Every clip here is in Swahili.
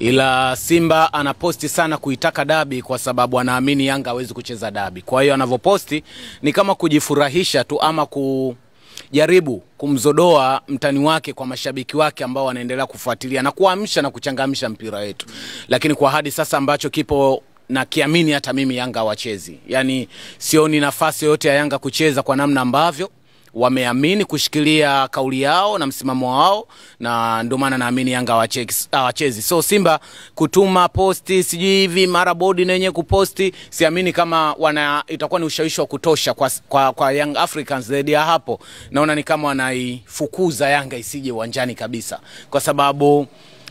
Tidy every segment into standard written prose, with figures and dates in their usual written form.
ila Simba anaposti sana kuitaka dabi kwa sababu anaamini Yanga hawezi kucheza dabi. Kwa hiyo anavyoposti ni kama kujifurahisha tu ama kujaribu kumzodoa mtani wake kwa mashabiki wake ambao wanaendelea kufuatilia na kuamsha na kuchangamsha mpira wetu. Lakini kwa hadi sasa ambacho kipo na kiamini hata mimi Yanga wachezi. Yani sioni nafasi yote ya Yanga kucheza kwa namna ambavyo wameamini kushikilia kauli yao na msimamo wao, na ndio maana naamini Yanga wachezi. So Simba kutuma posti sijui hivi mara bodi na yenyewe kuposti, siamini kama itakuwa ni ushawishi wa kutosha kwa Young Africans. Zaidi ya hapo naona ni kama wanaifukuza Yanga isije uwanjani kabisa, kwa sababu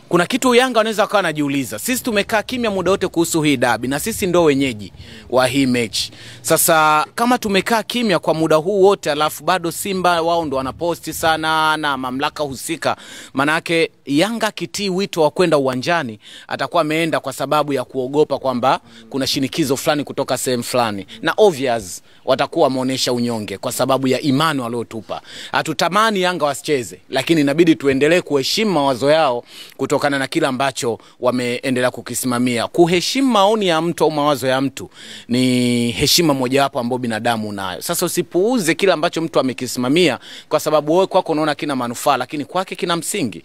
kuna kitu Yanga wanaweza kuwa wanajiuliza. Sisi tumekaa kimya muda wote kuhusu hii dabi na sisi ndo wenyeji wa hii mechi. Sasa kama tumekaa kimya kwa muda huu wote alafu bado Simba wao ndo wanaposti sana na mamlaka husika, maana yake Yanga kitii wito wa kwenda uwanjani atakuwa ameenda kwa sababu ya kuogopa kwamba kuna shinikizo fulani kutoka sehemu fulani, na obvious watakuwa wameonyesha unyonge kwa sababu ya imani waliotupa. Hatutamani Yanga wasicheze, lakini inabidi tuendelee kuheshimu mawazo yao kutokana na kila ambacho wameendelea kukisimamia. Kuheshimu maoni ya mtu au mawazo ya mtu ni heshima mojawapo ambayo binadamu unayo. Sasa usipuuze kila ambacho mtu amekisimamia kwa sababu wewe kwako unaona kina manufaa lakini kwake kina msingi.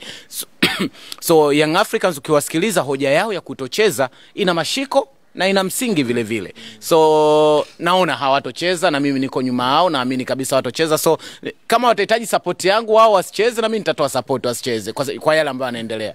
So Young Africans ukiwasikiliza hoja yao ya kutocheza ina mashiko na ina msingi vile vile. So naona hawatocheza na mimi niko nyuma yao, naamini kabisa hawatocheza. So kama watahitaji support yangu wao wasicheze, na mimi nitatoa support wasicheze kwa yale ambayo yanaendelea.